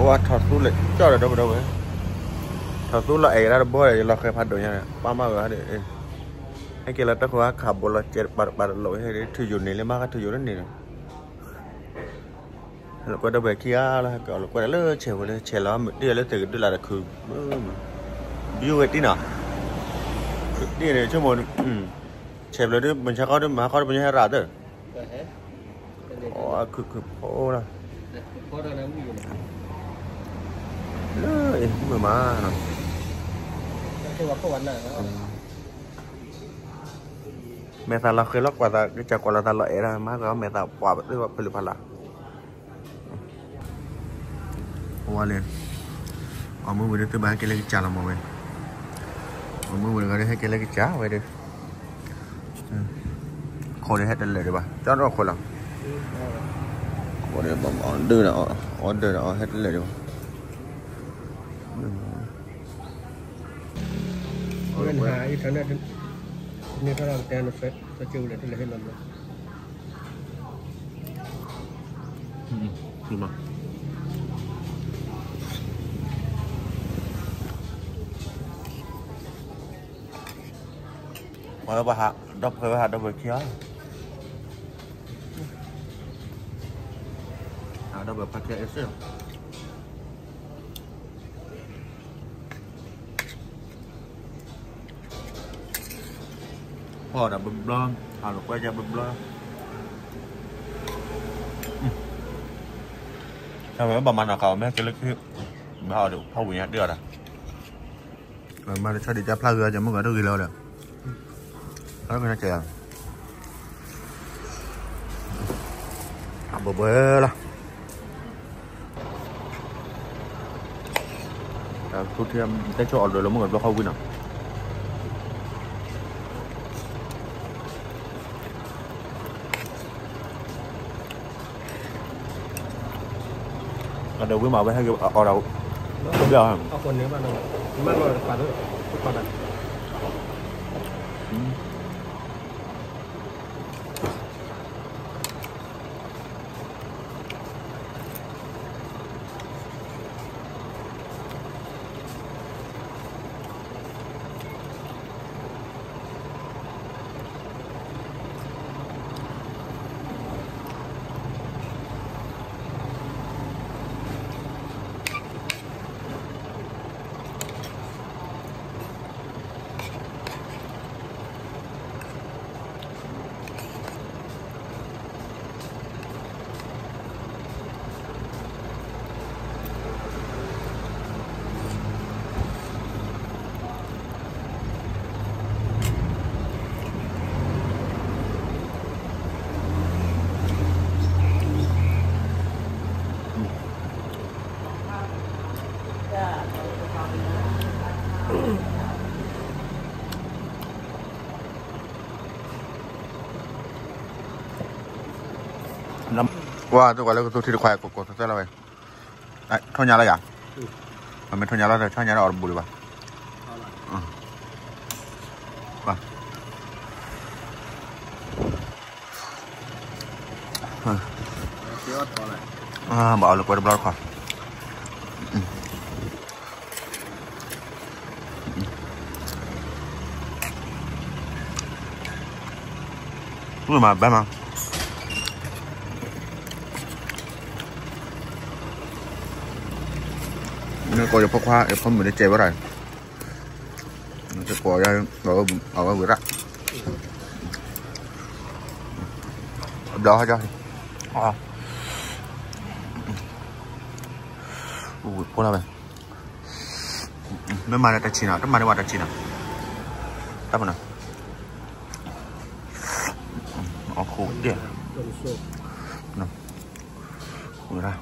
ว่าถอดสู้เลยเจ้าเดี๋ยวเว้ยถอดสู้ละเอกแล้วบ่อยเราเคยพัดโดยยังไงป้ามากเลยเดี๋ยวให้เกล้าตะขวาขับบนรถเจ็ดบาทลอยให้ถืออยู่นี่เลยมากก็ถืออยู่นั่นนี่แล้วก็ได้ไปขี้อาแล้วก็แล้วก็ได้เลิกเฉยเลยเฉยแล้วเดี๋ยวเลยถือด้วยละคือบิวเวตี้น่ะนี่เนี่ยชั่วโมงเฉยเลยด้วยมันใช้เขาด้วยมาเขาด้วยมันใช้ราดเด้ออ๋อคือโอ้นะเลยเหมือนมาเนาะแม่ตาเราเคยล็อกกว่าตาจะกว่าเราตาลอยนะมากกว่าแม่ตากว่าแบบด้วยว่าผลิตภัณฑ์ละว่าเลยเอามือไปดูตัวบ้านกินอะไรกินจานละมั้งเว้ยเอามือไปดูกันให้กินอะไรกินจ้าไว้ดิคนนี้ให้ได้เลยดีป่ะจ้าเราคนละคนนี้ผมอ่อนดื้อนะอ่อนดื้อนะให้ได้เลยดีป่ะเงินหาอีกครั้งนั้นนี่ถ้าเราแทนเฟสจะจิ้วเลยที่เราให้นำเลยดูมาพอไปหาดับไปหาดับเบิลเคียวหาดับเบิลพาเคียวเอสเซอร์พอดับเบิลบลอนหาลูกไก่จะเบิลบลอนทำไมประมาณเขาแม่จะเล็กที่ไม่เอาเดี๋ยวพ่อวิ่งเดือดอ่ะมาชอบดีจ้าพลาเรือจะมึงก็ดูกี่แล้วเด้อแล้วก็น่าจะเบอร์ละทุกทีมันได้ชอบเลยแล้วมึงก็เข้าวิ่งอ่ะเดี๋ยววิ่งมาไว้ให้เอาเราเดี๋ยวเอาคนนี้มาหน่อยมันมาปัดด้วยปัดว่าตัวก่อนแล้วตัวที่ควายกดตัวอะไรไปไอ้ท่อนยาอะไรอย่างมันเป็นท่อนยาแล้วแต่ท่อนยาเราออกบุหรี่ป่ะป่ะบอกเอาลูกไว้บล็อกก่อนรู้มาแบบมั้งนี่ก็จะพกว่าผมไม่ได้เจ็บอะไรจะกลัวยังเอาไว้ละเดี๋ยวให้จ้าพูดอะไรไม่มาในจีนอ่ะต้องมาในวัดจีนอ่ะตั้งมันนะเอาคู่เดี๋ยวนะคู่ละ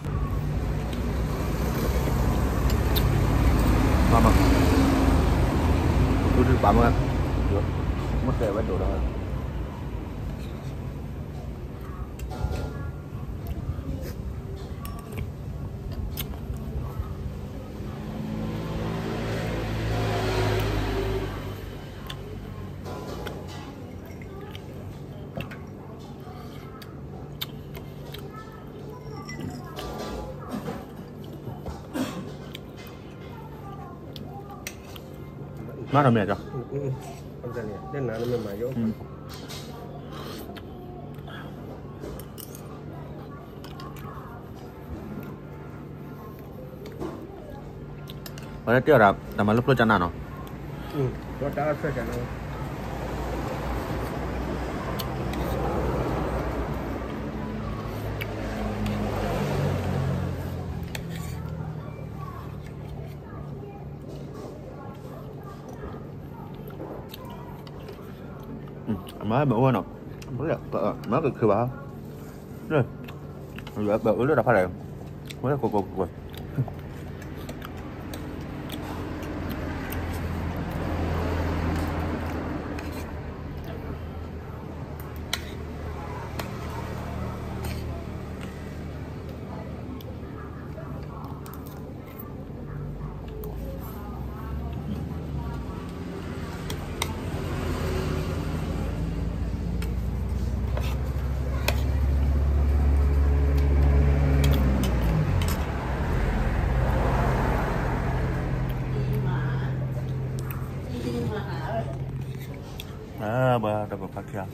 มาดูปั๊มกันmất để bắt đồ đó má làm mẹ cho không sao nè đến nào nó mới mà vô Vậy tiêu là mà lúc đó cho nào nó có đã sẽ cho nó mới bữa nào mới được khi bà rồi bữa đó đã phải rồi mới là cô bà đã phát kia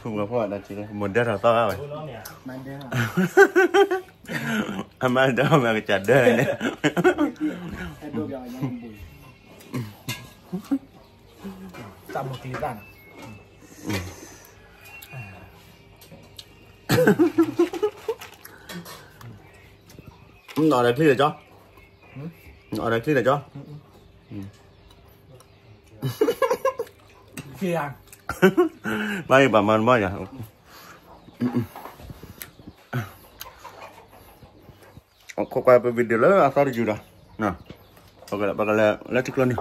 không có phải là chỉ là một đứa nào to rồi anh mang đó mà cái chả đơ này tầm một tí rằng ngồi đây clip là cho ngồi đây clip là cho khi ăn bao bà mình bao giờ có quay video lớn sao đi chưa đâu nè, bakal let's go nih.